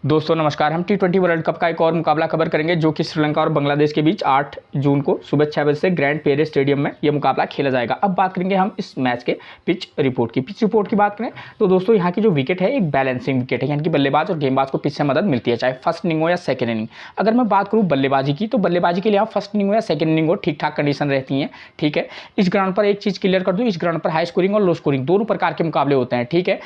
दोस्तों नमस्कार। हम T20 वर्ल्ड कप का एक और मुकाबला कवर करेंगे जो कि श्रीलंका और बांग्लादेश के बीच 8 जून को सुबह 6 बजे से ग्रैंड पेरे स्टेडियम में यह मुकाबला खेला जाएगा। अब बात करेंगे हम इस मैच के पिच रिपोर्ट की। पिच रिपोर्ट की बात करें तो दोस्तों यहाँ की जो विकेट है एक बैलेंसिंग विकेट है, यानी कि बल्लेबाज और गेंदबाज को पिच से मदद मिलती है, चाहे फर्स्ट इनिंग हो या सेकंड इनिंग। अगर मैं बात करूँ बल्लेबाजी की तो बल्लेबाजी के लिए आप फर्स्ट इनिंग हो या सेकंड इनिंग हो ठीक ठाक कंडीशन रहती है। ठीक है, इस ग्राउंड पर एक चीज़ क्लियर कर दूँ, इस ग्राउंड पर हाई स्कोरिंग और लो स्कोरिंग दोनों प्रकार के मुकाबले होते हैं। ठीक है,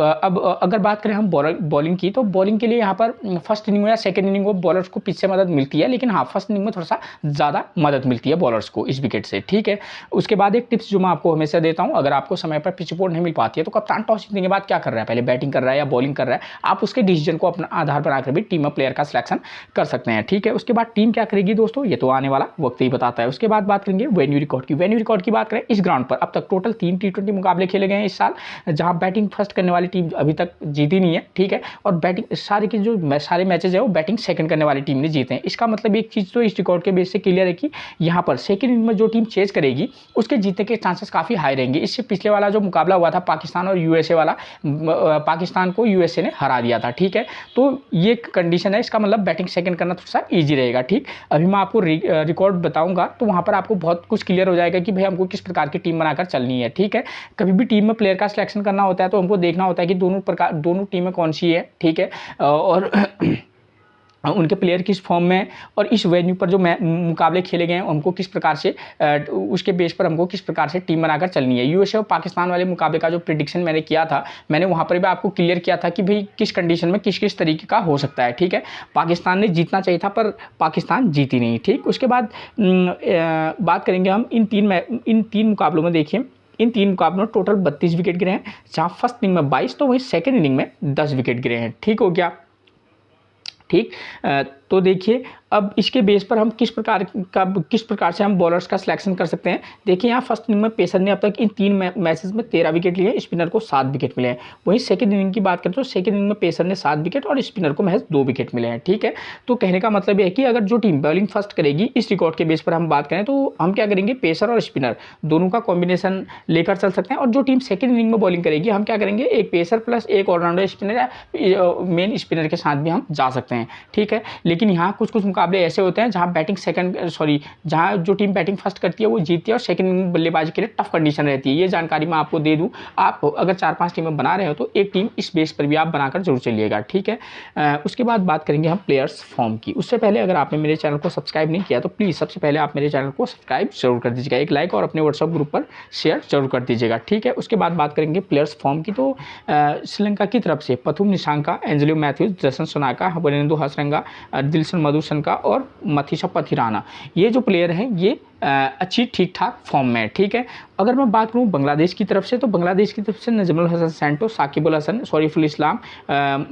अब अगर बात करें हम बॉलिंग की तो बॉलिंग के लिए यहाँ पर फर्स्ट इनिंग या सेकंड इनिंग को बॉलर्स को पिच से मदद मिलती है, लेकिन हाँ फर्स्ट इनिंग में थोड़ा सा ज़्यादा मदद मिलती है बॉलर्स को इस विकेट से। ठीक है, उसके बाद एक टिप्स जो मैं आपको हमेशा देता हूँ, अगर आपको समय पर पिच रिपोर्ट नहीं मिल पाती है तो कप्तान टॉस जीतने के बाद क्या कर रहा है, पहले बैटिंग कर रहा है या बॉलिंग कर रहा है, आप उसके डिसीजन को अपना आधार बनाकर भी टीम प्लेयर का सिलेक्शन कर सकते हैं। ठीक है, उसके बाद टीम क्या करेगी दोस्तों ये तो आने वाला वक्त ही बताता है। उसके बाद बात करेंगे वेन्यू रिकॉर्ड की। वेन्यू रिकॉर्ड की बात करें, इस ग्राउंड पर अब तक टोटल 3 T20 मुकाबले खेले गए हैं इस साल, जहां बैटिंग फर्स्ट करने वाली टीम अभी तक जीती नहीं है। ठीक है, और बैटिंग सारे के जो सारे मैचेज है वो बैटिंग सेकंड करने वाली टीम ने जीते हैं। इसका मतलब एक चीज़ तो इस रिकॉर्ड के बेस से क्लियर है कि यहाँ पर सेकंड इनिंग में जो टीम चेज करेगी उसके जीतने के चांसेस काफ़ी हाई रहेंगे। इससे पिछले वाला जो मुकाबला हुआ था पाकिस्तान और यूएसए वाला, पाकिस्तान को यूएसए ने हरा दिया था। ठीक है, तो ये कंडीशन है, इसका मतलब बैटिंग सेकंड करना थोड़ा सा ईजी रहेगा। ठीक, अभी मैं आपको रिकॉर्ड बताऊंगा तो वहाँ पर आपको बहुत कुछ क्लियर हो जाएगा कि भाई हमको किस प्रकार की टीम बनाकर चलनी है। ठीक है, कभी भी टीम में प्लेयर का सिलेक्शन करना होता है तो हमको देखना होता है कि दोनों टीमें कौन सी है। ठीक है, और उनके प्लेयर किस फॉर्म में और इस वेन्यू पर जो मुकाबले खेले गए हैं हमको किस प्रकार से उसके बेस पर हमको किस प्रकार से टीम बनाकर चलनी है। यूएसए और पाकिस्तान वाले मुकाबले का जो प्रिडिक्शन मैंने किया था, मैंने वहाँ पर भी आपको क्लियर किया था कि भाई किस कंडीशन में किस किस तरीके का हो सकता है। ठीक है, पाकिस्तान ने जीतना चाहिए था पर पाकिस्तान जीती नहीं। ठीक, उसके बाद बात करेंगे हम इन तीन मुकाबलों में। देखिए इन 3 मुकाबलों में टोटल 32 विकेट गिरे हैं, जहाँ फर्स्ट इनिंग में 22 तो वहीं सेकेंड इनिंग में 10 विकेट गिरे हैं। ठीक हो गया। ठीक, तो देखिए अब इसके बेस पर हम किस प्रकार से हम बॉलर्स का सिलेक्शन कर सकते हैं। देखिए यहाँ फर्स्ट इनिंग में पेसर ने अब तक इन 3 मैचेस में 13 विकेट लिए, स्पिनर को 7 विकेट मिले हैं। वहीं सेकंड इनिंग की बात करें तो सेकंड इनिंग में पेसर ने 7 विकेट और स्पिनर को महज 2 विकेट मिले हैं। ठीक है, तो कहने का मतलब यह है कि अगर जो टीम बॉलिंग फर्स्ट करेगी इस रिकॉर्ड के बेस पर हम बात करें तो हम क्या करेंगे, पेसर और स्पिनर दोनों का कॉम्बिनेशन लेकर चल सकते हैं। और जो टीम सेकंड इनिंग में बॉलिंग करेगी हम क्या करेंगे, एक पेसर प्लस एक ऑलराउंडर स्पिनर या मेन स्पिनर के साथ भी हम जा सकते हैं। ठीक है, लेकिन यहाँ कुछ मुकाबले ऐसे होते हैं जहाँ जो टीम बैटिंग फर्स्ट करती है वो जीतती है और सेकंड इनिंग बल्लेबाजी के लिए टफ कंडीशन रहती है। ये जानकारी मैं आपको दे दूं, आप अगर 4-5 टीमें बना रहे हो तो एक टीम इस बेस पर भी आप बनाकर जरूर चलिएगा। ठीक है, उसके बाद बात करेंगे हम प्लेयर्स फॉर्म की। उससे पहले अगर आपने मेरे चैनल को सब्सक्राइब नहीं किया तो प्लीज़ सबसे पहले आप मेरे चैनल को सब्सक्राइब जरूर कर दीजिएगा, एक लाइक और अपने व्हाट्सअप ग्रुप पर शेयर जरूर कर दीजिएगा। ठीक है, उसके बाद बात करेंगे प्लेयर्स फॉर्म की। तो श्रीलंका की तरफ से पथुम निशांका, एंजेलो मैथ्यूज, जसन सोनाका, हबनेंदु हसरंगा, दिलशन मधुशंका और मथीशा पथिराना, ये जो प्लेयर हैं ये अच्छी ठीक ठाक फॉर्म में है। ठीक है, अगर मैं बात करूं बांग्लादेश की तरफ से तो बांग्लादेश की तरफ से नजमुल हसन सैंटो, साकिबुल हसन, शरीफुल इस्लाम,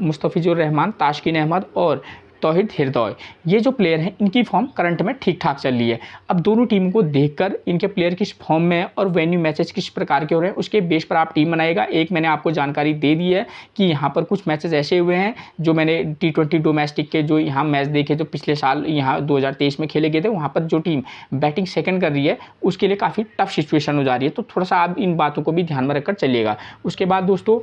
मुस्तफिजुर रहमान, ताशकिन अहमद और तौहीद हृदय, ये जो प्लेयर हैं इनकी फॉर्म करंट में ठीक ठाक चल रही है। अब दोनों टीम को देखकर इनके प्लेयर किस फॉर्म में और वेन्यू मैचेस किस प्रकार के हो रहे हैं उसके बेस पर आप टीम बनाएगा। एक मैंने आपको जानकारी दे दी है कि यहाँ पर कुछ मैचेस ऐसे हुए हैं जो मैंने T20 डोमेस्टिक के जो यहाँ मैच देखे जो पिछले साल यहाँ 2023 में खेले गए थे, वहाँ पर जो टीम बैटिंग सेकंड कर रही है उसके लिए काफ़ी टफ सिचुएशन हो जा रही है। तो थोड़ा सा आप इन बातों को भी ध्यान में रखकर चलिएगा। उसके बाद दोस्तों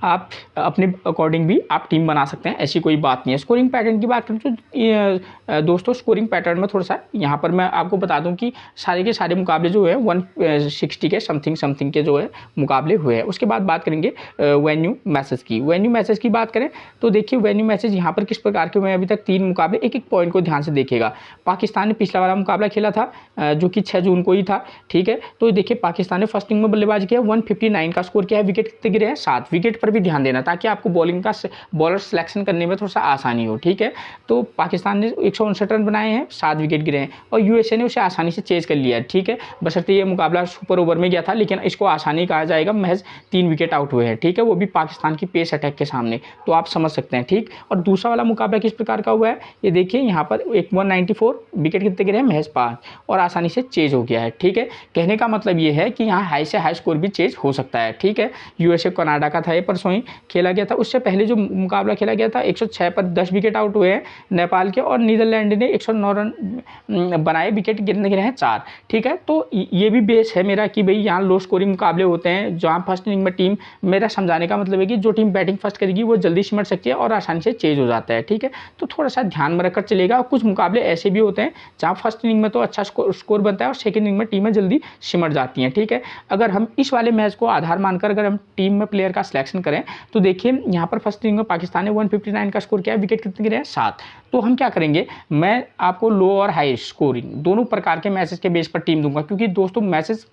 आप अपने अकॉर्डिंग भी आप टीम बना सकते हैं, ऐसी कोई बात नहीं है। स्कोरिंग पैटर्न की बात करें तो दोस्तों स्कोरिंग पैटर्न में थोड़ा सा यहाँ पर मैं आपको बता दूं कि सारे के सारे मुकाबले जो है 160 के समथिंग के जो है मुकाबले हुए हैं। उसके बाद बात करेंगे वेन्यू मैचेस की। वेन्यू मैचेस की बात करें तो देखिए वेन्यू मैचेस यहाँ पर किस प्रकार के हुए हैं। अभी तक 3 मुकाबले, एक पॉइंट को ध्यान से देखिएगा। पाकिस्तान ने पिछला वाला मुकाबला खेला था जो कि 6 जून को ही था। ठीक है, तो देखिए पाकिस्तान ने फर्स्ट इनिंग में बल्लेबाजी किया, 159 का स्कोर किया है, विकेट कितने गिरे हैं 7 विकेट पर भी ध्यान देना ताकि आपको बॉलिंग का बॉलर सिलेक्शन करने में थोड़ा सा आसानी हो। ठीक है, तो पाकिस्तान ने 159 रन बनाए हैं, 7 विकेट गिरे हैं और यूएसए ने उसे आसानी से चेज कर लिया है। ठीक है, बशर्ते ये मुकाबला सुपर ओवर में गया था लेकिन इसको आसानी कहा जाएगा, महज 3 विकेट आउट हुए हैं। ठीक है, वो भी पाकिस्तान की पेस अटैक के सामने, तो आप समझ सकते हैं। ठीक, और दूसरा वाला मुकाबला किस प्रकार का हुआ है ये देखिए, यहाँ पर 194 विकेट कितने गिरे हैं, महज 5 और आसानी से चेज हो गया है। ठीक है, कहने का मतलब ये है कि यहाँ हाई से हाई स्कोर भी चेज हो सकता है। ठीक है, यूएसए कनाडा का था ये पर परसों ही खेला गया था। उससे पहले जो मुकाबला खेला गया था 106 पर 10 विकेट आउट हुए हैं नेपाल के, और नीदरलैंड ने 109 रन बनाए, विकेट गिरने गिरे हैं 4। ठीक है, तो ये भी बेस है मेरा कि भाई यहाँ लो स्कोरिंग मुकाबले होते हैं जहाँ फर्स्ट इनिंग में टीम, मेरा समझाने का मतलब है कि जो टीम बैटिंग फर्स्ट करेगी वो जल्दी सिमट सकती है और आसानी से चेंज हो जाता है। ठीक है, तो थोड़ा सा ध्यान में रखकर चलेगा। और कुछ मुकाबले ऐसे भी होते हैं जहाँ फर्स्ट इनिंग में तो अच्छा स्कोर बनता है और सेकंड इनिंग में टीमें जल्दी सिमट जाती हैं। ठीक है, अगर हम इस वाले मैच को आधार मानकर अगर हम टीम में प्लेयर का सिलेक्शन करें तो देखिए यहाँ पर फर्स्ट इनिंग में पाकिस्तान ने 159 का स्कोर किया है, विकेट कितने गिरे हैं 7। तो हम क्या करेंगे, मैं आपको लो और हाई स्कोरिंग दोनों प्रकार के मैसेज के बेस पर टीम दूंगा, क्योंकि दोस्तों मैसेज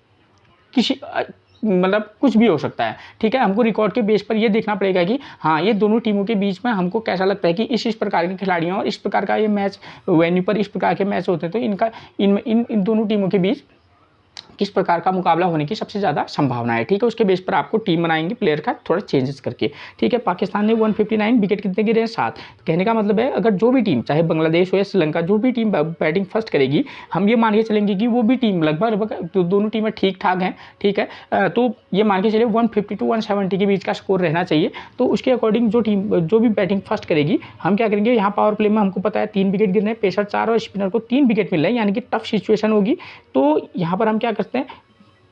किसी मतलब कुछ भी हो सकता है। ठीक है, हमको रिकॉर्ड के बेस पर ये देखना पड़ेगा कि हाँ ये दोनों टीमों के बीच में हमको कैसा लगता है कि इस प्रकार के खिलाड़ियों और इस प्रकार का ये मैच वेन्यू पर इस प्रकार के मैच होते हैं, तो इनका इन दोनों टीमों के बीच किस प्रकार का मुकाबला होने की सबसे ज़्यादा संभावना है। ठीक है, उसके बेस पर आपको टीम बनाएंगे प्लेयर का थोड़ा चेंजेस करके। ठीक है, पाकिस्तान ने 159, विकेट कितने गिरे हैं 7। कहने का मतलब है अगर जो भी टीम, चाहे बांग्लादेश हो या श्रीलंका, जो भी टीम बैटिंग फर्स्ट करेगी, हम ये मान के चलेंगे कि वो भी टीम लगभग तो दोनों टीमें ठीक ठाक हैं। ठीक है, तो ये मान के चलिए 150 to 170 के बीच का स्कोर रहना चाहिए। तो उसके अकॉर्डिंग जो भी बैटिंग फर्स्ट करेगी, हम क्या करेंगे, यहाँ पावर प्ले में हमको पता है 3 विकेट गिरने, पेसर 4 और स्पिनर को 3 विकेट मिल रहे हैं, यानी कि टफ सिचुएशन होगी। तो यहाँ पर हम क्या करते हैं,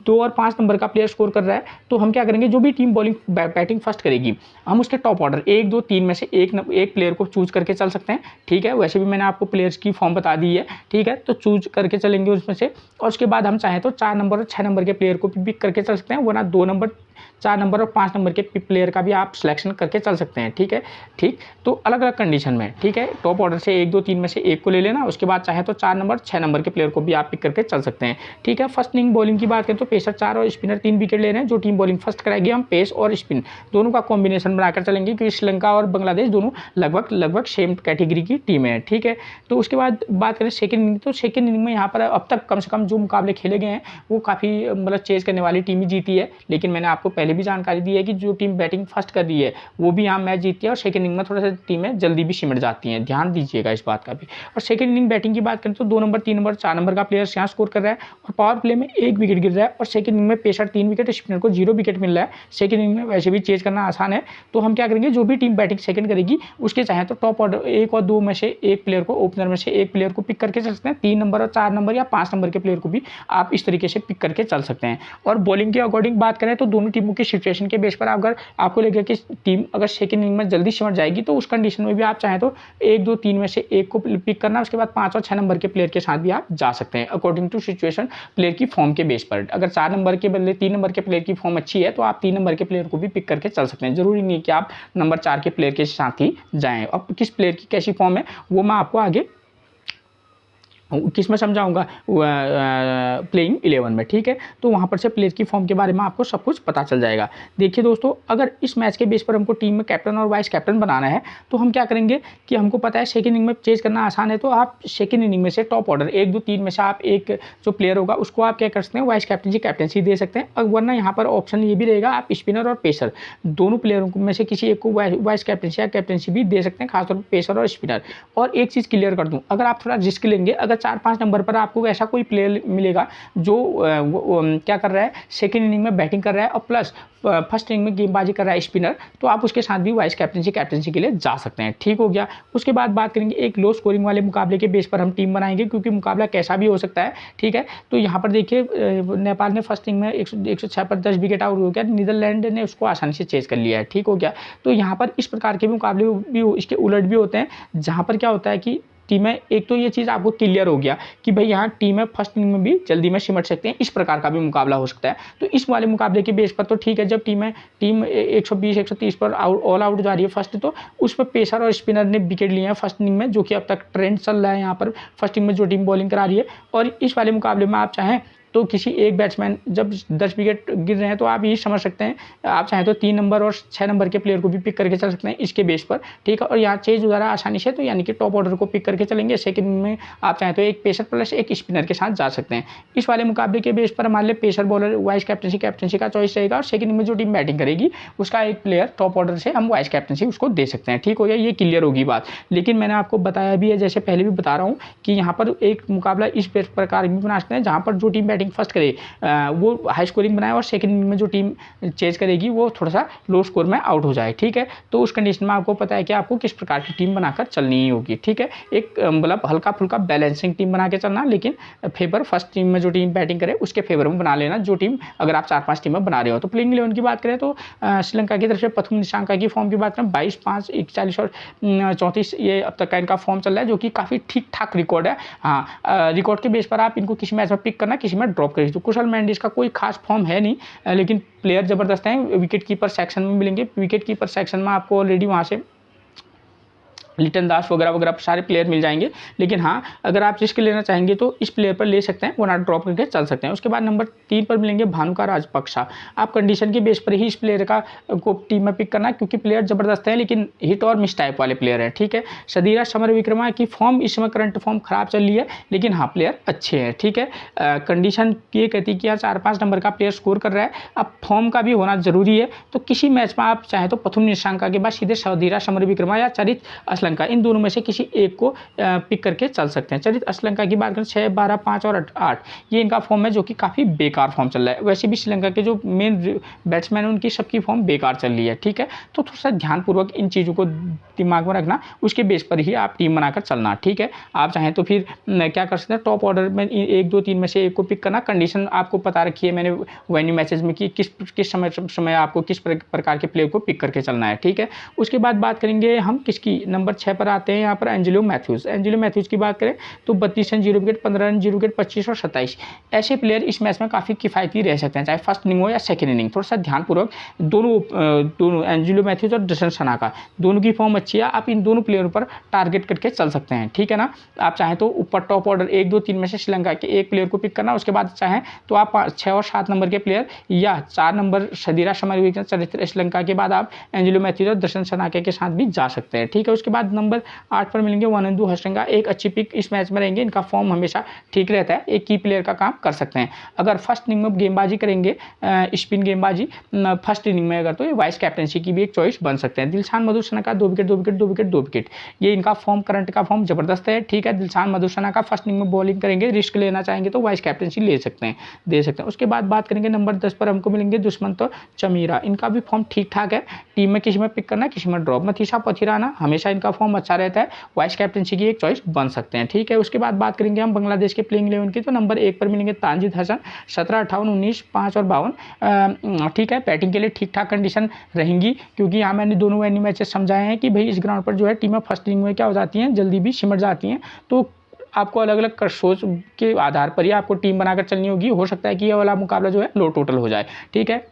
2 और 5 नंबर का प्लेयर स्कोर कर रहा है, तो हम क्या करेंगे, जो भी टीम बॉलिंग बैटिंग फर्स्ट करेगी, हम उसके टॉप ऑर्डर 1, 2, 3 में से एक प्लेयर को चूज करके चल सकते हैं। ठीक है, वैसे भी मैंने आपको प्लेयर्स की फॉर्म बता दी है। ठीक है, तो चूज करके चलेंगे उसमें से, और उसके बाद हम चाहें तो 4 नंबर और 6 नंबर के प्लेयर को भी पिक करके चल सकते हैं, वरना 2 नंबर, 4 नंबर और 5 नंबर के प्लेयर का भी आप सिलेक्शन करके चल सकते हैं। ठीक है, ठीक, तो अलग अलग कंडीशन में। ठीक है, टॉप ऑर्डर से 1, 2, 3 में से एक को ले लेना, उसके बाद चाहे तो 4 नंबर, 6 नंबर के प्लेयर को भी आप पिक करके चल सकते हैं। ठीक है, फर्स्ट इनिंग बॉलिंग की बात करें तो पेसर 4 और स्पिनर 3 विकेट ले रहे हैं। जो टीम बॉलिंग फर्स्ट कराएगी, हम पेस और स्पिन दोनों का कॉम्बिनेशन बनाकर चलेंगे, क्योंकि श्रीलंका और बांग्लादेश दोनों लगभग सेम कैटेगरी की टीमें हैं। ठीक है, तो उसके बाद बात करें सेकंड इनिंग, तो सेकंड इनिंग में यहाँ पर अब तक कम से कम जो मुकाबले खेले गए हैं वो काफ़ी मतलब चेज करने वाली टीम ही जीती है। लेकिन मैंने आपको पहले भी जानकारी दी है कि जो टीम बैटिंग फर्स्ट कर रही है वो भी यहाँ मैच जीतती है, और सेकंड इनिंग में थोड़ा सा टीमें जल्दी भी सिमट जाती हैं, ध्यान दीजिएगा इस बात का भी। और सेकंड इनिंग बैटिंग की बात करें तो 2 नंबर, 3 नंबर, 4 नंबर का प्लेयर यहाँ स्कोर कर रहा है, और पावर प्ले में 1 विकेट गिर रहा है, और सेकंड इनिंग में पेसर 3 विकेट, स्पिनर को 0 विकेट मिल रहा है। सेकंड इनिंग में वैसे भी चेज करना आसान है, तो हम क्या करेंगे, जो भी टीम बैटिंग सेकंड करेगी उसके चाहे तो टॉप ऑर्डर 1 और 2 में से एक प्लेयर को, ओपनर में से एक प्लेयर को पिक करके चल सकते हैं। 3 नंबर और 4 नंबर या 5 नंबर के प्लेयर को भी आप इस तरीके से पिक करके चल सकते हैं। और बॉलिंग के अकॉर्डिंग बात करें तो दोनों टीमों की सिचुएशन के बेस पर अगर आपको लगे कि टीम अगर सेकंड इनिंग में जल्दी सिमट जाएगी, तो उस कंडीशन में भी आप चाहें तो 1, 2, 3 में से एक को पिक करना, उसके बाद 5 और 6 नंबर के प्लेयर के साथ भी आप जा सकते हैं अकॉर्डिंग टू सिचुएशन, प्लेयर की फॉर्म के बेस पर। अगर 4 नंबर के बदले 3 नंबर के प्लेयर की फॉर्म अच्छी है तो आप 3 नंबर के प्लेयर को भी पिक करके चल सकते हैं। जरूरी नहीं कि आप नंबर 4 के प्लेयर के साथ ही जाएं। अब किस प्लेयर की कैसी फॉर्म है वो मैं आपको आगे किस में समझाऊंगा, प्लेइंग 11 में। ठीक है, तो वहाँ पर से प्लेयर की फॉर्म के बारे में आपको सब कुछ पता चल जाएगा। देखिए दोस्तों, अगर इस मैच के बेस पर हमको टीम में कैप्टन और वाइस कैप्टन बनाना है तो हम क्या करेंगे कि हमको पता है सेकंड इनिंग में चेज करना आसान है, तो आप सेकंड इनिंग में से टॉप ऑर्डर 1, 2, 3 में से आप एक जो प्लेयर होगा उसको आप क्या कर सकते हैं, वाइस कैप्टनसी दे सकते हैं। और वरना यहाँ पर ऑप्शन ये भी रहेगा, आप स्पिनर और पेसर दोनों प्लेयरों में से किसी एक को वाइस कैप्टनसी या कैप्टनसी भी दे सकते हैं, खासतौर पर पेसर और स्पिनर। और एक चीज़ क्लियर कर दूँ, अगर आप थोड़ा रिस्क लेंगे, अगर 4-5 नंबर पर आपको ऐसा कोई प्लेयर मिलेगा जो क्या कर रहा है, सेकंड इनिंग में बैटिंग कर रहा है और प्लस फर्स्ट इनिंग में गेंदबाजी कर रहा है स्पिनर, तो आप उसके साथ भी वाइस कैप्टनसी के लिए जा सकते हैं। ठीक हो गया। उसके बाद बात करेंगे एक लो स्कोरिंग वाले मुकाबले के बेस पर हम टीम बनाएंगे, क्योंकि मुकाबला कैसा भी हो सकता है। ठीक है, तो यहाँ पर देखिए नेपाल ने फर्स्ट इनिंग में 106 पर 10 विकेट आउट हो गया, नीदरलैंड ने उसको आसानी से चेज कर लिया है। ठीक हो गया। तो यहाँ पर इस प्रकार के मुकाबले भी इसके उलट भी होते हैं, जहाँ पर क्या होता है कि टीमें, एक तो ये चीज़ आपको क्लियर हो गया कि भाई यहाँ टीमें फर्स्ट इनिंग में भी जल्दी में सिमट सकते हैं, इस प्रकार का भी मुकाबला हो सकता है। तो इस वाले मुकाबले के बेस पर तो ठीक है, जब टीम 120-130 पर ऑल आउट जा रही है फर्स्ट, तो उस पर पेसर और स्पिनर ने विकेट लिए हैं फर्स्ट इनिंग में, जो कि अब तक ट्रेंड चल रहा है यहाँ पर फर्स्ट इनिंग में जो टीम बॉलिंग करा रही है। और इस वाले मुकाबले में आप चाहें तो किसी एक बैट्समैन जब 10 विकेट गिर रहे हैं तो आप ये समझ सकते हैं, आप चाहें तो 3 नंबर और 6 नंबर के प्लेयर को भी पिक करके चल सकते हैं इसके बेस पर। ठीक है, और यहाँ चेज हो जा रहा है आसानी से, तो यानी कि टॉप ऑर्डर को पिक करके चलेंगे। सेकंड में आप चाहें तो एक पेसर प्लस एक स्पिनर के साथ जा सकते हैं। इस वाले मुकाबले के बेस पर हमारे लिए पेसर बॉलर वाइस कैप्टनसी का चॉइस रहेगा, और सेकंड में जो टीम बैटिंग करेगी उसका एक प्लेयर टॉप ऑर्डर से हम वाइस कैप्टनसी उसको दे सकते हैं। ठीक हो गया, ये क्लियर होगी बात। लेकिन मैंने आपको बताया भी है, जैसे पहले भी बता रहा हूँ, कि यहाँ पर एक मुकाबला इस प्रकार भी बना सकते हैं जहाँ पर जो टीम बैटिंग बैटिंग फर्स्ट करे वो हाई स्कोरिंग बनाए और सेकंड इनिंग में जो टीम चेज करेगी वो थोड़ा सा लो स्कोर में आउट हो जाए, ठीक है। तो उस कंडीशन में आपको पता है कि आपको किस प्रकार की टीम बनाकर चलनी ही होगी, ठीक है। एक मतलब हल्का फुल्का बैलेंसिंग टीम बना के चलना, लेकिन फेवर फर्स्ट टीम में जो टीम बैटिंग करे उसके फेवर में बना लेना, जो टीम अगर आप 4-5 टीमें बना रहे हो। तो प्लेइंग 11 की बात करें तो श्रीलंका की तरफ से प्रथम निशांका की फॉर्म की बात करें 22-5 41 और 34 ये अब तक का इनका फॉर्म चल रहा है, जो कि काफ़ी ठीक ठाक रिकॉर्ड है। हाँ, रिकॉर्ड के बेस पर आप इनको किसी मैच में पिक करना, किसी में ड्रॉप करें। तो कुशल मेंडिस का कोई खास फॉर्म है नहीं, लेकिन प्लेयर ज़बरदस्त हैं। विकेट कीपर सेक्शन में मिलेंगे, विकेट कीपर सेक्शन में आपको ऑलरेडी वहाँ से लिटन दास वगैरह वगैरह सारे प्लेयर मिल जाएंगे। लेकिन हाँ, अगर आप रिस्क लेना चाहेंगे तो इस प्लेयर पर ले सकते हैं, वो ना ड्रॉप करके चल सकते हैं। उसके बाद नंबर 3 पर मिलेंगे भानुका राजपक्षा। आप कंडीशन के बेस पर ही इस प्लेयर को टीम में पिक करना, क्योंकि प्लेयर ज़बरदस्त है लेकिन हिट और मिस टाइप वाले प्लेयर हैं, ठीक है। सदीरा समरविक्रमा की फॉर्म इस समय करंट फॉर्म खराब चल रही है, लेकिन हाँ प्लेयर अच्छे हैं, ठीक है। कंडीशन ये कहती है कि यहाँ 4-5 नंबर का प्लेयर स्कोर कर रहा है, अब फॉर्म का भी होना जरूरी है। तो किसी मैच में आप चाहे तो प्रथम निशांका के बाद सीधे सदीरा समरविक्रमा या चरित असलंका, इन दोनों में से किसी एक को पिक करके चल सकते हैं। चरित असलंका की बात करें 6, 12, 5 और 8 ये इनका फॉर्म है, जो कि काफ़ी बेकार फॉर्म चल रहा है। वैसे भी श्रीलंका के जो मेन बैट्समैन हैं उनकी सबकी फॉर्म बेकार चल रही है, ठीक है। तो थोड़ा सा ध्यानपूर्वक इन चीज़ों को दिमाग में रखना, उसके बेस पर ही आप टीम बनाकर चलना, ठीक है। आप चाहें तो फिर क्या कर सकते हैं, टॉप ऑर्डर में 1, 2, 3 में से एक को पिक करना। कंडीशन आपको पता रखी है मैंने वेन्यू मैसेज में कि किस समय आपको किस प्रकार के प्लेयर को पिक करके चलना है, ठीक है। उसके बाद बात करेंगे हम किसकी, नंबर 6 पर आते हैं यहाँ पर एंजेलो मैथ्यूज़। एंजेलो मैथ्यूज़ की बात करें तो 32 रन 0 विकेट, 15 रन 0 विकेट, 25 और 27 ऐसे प्लेयर इस मैच में काफ़ी किफ़ायती रह सकते हैं, चाहे फर्स्ट इनिंग हो या सेकंड इनिंग। थोड़ा सा ध्यानपूर्वक दोनों एंजेलो मैथ्यूज़ और जसन सनाका दोनों की फॉर्म अच्छी है, आप इन दोनों प्लेयरों पर टारगेट करके चल सकते हैं, ठीक है ना। आप चाहें तो ऊपर टॉप ऑर्डर 1, 2, 3 में से श्रीलंका के एक प्लेयर को पिक करना, उसके बाद चाहें तो आप 6 और 7 नंबर के प्लेयर या 4 नंबर सदीरा समरविक्रमा चरित्र श्रीलंका के बाद आप एंजेलो मैथ्यूज़ और जसन सनाका के साथ भी जा सकते हैं, ठीक है। उसके बाद नंबर 8 पर मिलेंगे वनंदु हसरंगा, एक अच्छी पिक इस मैच में रहेंगे। इनका फॉर्म हमेशा ठीक रहता है, एक की प्लेयर का काम कर सकते हैं। अगर फर्स्ट इनिंग में गेंदबाजी करेंगे, स्पिन गेंदबाजी फर्स्ट इनिंग में अगर, तो ये वाइस कैप्टनसी की भी एक चॉइस बन सकते हैं। Dilshan Madushanka 2 wicket 2 wicket 2 wicket 2 wicket, ये इनका फॉर्म करंट का फॉर्म जबरदस्त है, ठीक है। दिलशान मधुसना का फर्स्ट इनिंग में बॉलिंग करेंगे, रिस्क लेना चाहेंगे तो वाइस कैप्टनसी ले सकते हैं, दे सकते हैं। उसके बाद बात करेंगे नंबर 10 पर हमको मिलेंगे दुष्मंतो चमीरा। इनका भी फॉर्म ठीक ठाक है, टीम में किसी में पिक करना, किसी में ड्रॉप। मथीसा पथिराना हमेशा इनका फॉर्म अच्छा रहता है, वाइस कैप्टनसी की एक चॉइस बन सकते हैं, ठीक है। उसके बाद बात करेंगे हम बांग्लादेश के प्लेइंग 11 की, तो नंबर 1 पर मिलेंगे तानजीद हसन, 17, 58, 19, 5 और 52, ठीक है। बैटिंग के लिए ठीक ठाक कंडीशन रहेंगी, क्योंकि यहाँ मैंने दोनों वेन्यू मैचेस समझाए हैं कि भाई इस ग्राउंड पर जो है टीमें फर्स्ट इनिंग में क्या हो जाती हैं, जल्दी भी सिमट जाती हैं। तो आपको अलग अलग सोच के आधार पर ही आपको टीम बनाकर चलनी होगी। हो सकता है कि ये वाला मुकाबला जो है लो टोटल हो जाए, ठीक है।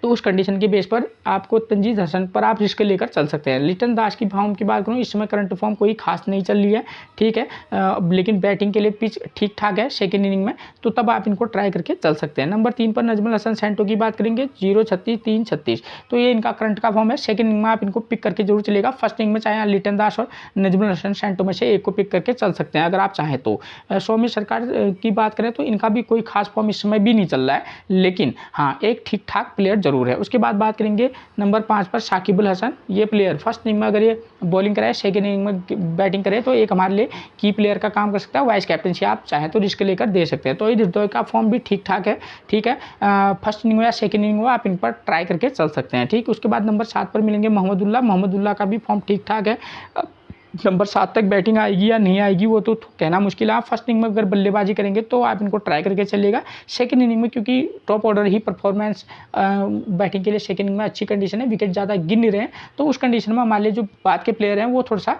तो उस कंडीशन के बेस पर आपको तंजीद हसन पर आप रिस्क लेकर चल सकते हैं। लिटन दास की फॉर्म की बात करूँ, इस समय करंट फॉर्म कोई खास नहीं चल रही है, ठीक है। लेकिन बैटिंग के लिए पिच ठीक ठाक है सेकेंड इनिंग में, तो तब आप इनको ट्राई करके चल सकते हैं। नंबर 3 पर नजमुल हसन सेंटो की बात करेंगे, 0, 36, 3, 36, तो ये इनका करंट का फॉर्म है। सेकेंड इनिंग में आप इनको पिक करके जरूर चलेगा। फर्स्ट इनिंग में चाहे लिटन दास और नजमुल हसन सेंटो में से एक को पिक करके चल सकते हैं अगर आप चाहें तो। सौम्य सरकार की बात करें तो इनका भी कोई खास फॉर्म इस समय भी नहीं चल रहा है, लेकिन हाँ एक ठीक ठाक प्लेयर जरूर है। उसके बाद बात करेंगे नंबर 5 पर शाकिबुल हसन। ये प्लेयर फर्स्ट इनिंग में अगर ये बॉलिंग कराए, सेकेंड इनिंग में बैटिंग करे, तो एक हमारे लिए की प्लेयर का काम कर सकता है। वाइस कैप्टनसी आप चाहें तो रिस्क लेकर दे सकते हैं। तो ये हृदय का फॉर्म भी ठीक ठाक है, ठीक है। फर्स्ट इनिंग या सेकेंड इनिंग हो आप इन पर ट्राई करके चल सकते हैं, ठीक। उसके बाद नंबर 7 पर मिलेंगे मोहम्मदुल्लाह का भी फॉर्म ठीक ठाक है। नंबर 7 तक बैटिंग आएगी या नहीं आएगी वो तो कहना मुश्किल है। आप फर्स्ट इनिंग में अगर बल्लेबाजी करेंगे तो आप इनको ट्राई करके चलिएगा। सेकंड इनिंग में क्योंकि टॉप ऑर्डर ही परफॉर्मेंस बैटिंग के लिए सेकंड इनिंग में अच्छी कंडीशन है, विकेट ज़्यादा गिर नहीं रहे हैं, तो उस कंडीशन में हमारे लिए जो बाद के प्लेयर हैं वो थोड़ा सा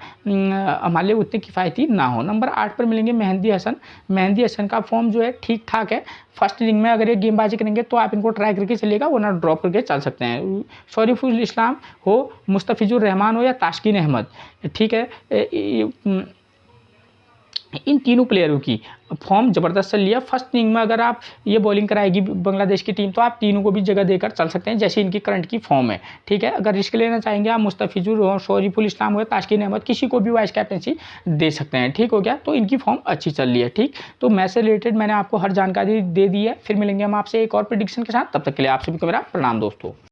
हमारे लिए उतने किफ़ायती ना हो। नंबर 8 पर मिलेंगे मेहंदी हसन का फॉर्म जो है ठीक ठाक है। फर्स्ट इनिंग में अगर ये गेंदबाजी करेंगे तो आप इनको ट्राई करके चलिएगा, वरना ड्रॉप करके चल सकते हैं। शरीफुल इस्लाम हो, मुस्तफिजुर रहमान हो या तास्किन अहमद, ठीक है। इन तीनों प्लेयरों की फॉर्म ज़बरदस्त चल लिया। फर्स्ट इनिंग में अगर आप ये बॉलिंग कराएगी बांग्लादेश की टीम तो आप तीनों को भी जगह देकर चल सकते हैं, जैसे इनकी करंट की फॉर्म है, ठीक है। अगर रिस्क लेना चाहेंगे आप मुस्तफिजुर हो, शरीफुल इस्लाम हो, तास्किन अहमद, किसी को भी वाइस कैप्टनसी दे सकते हैं, ठीक हो गया। तो इनकी फॉर्म अच्छी चल रही है, ठीक। तो मैच से रिलेटेड मैंने आपको हर जानकारी दे दी है। फिर मिलेंगे हम आपसे एक और प्रेडिक्शन के साथ, तब तक के लिए आप सभी को मेरा प्रणाम दोस्तों।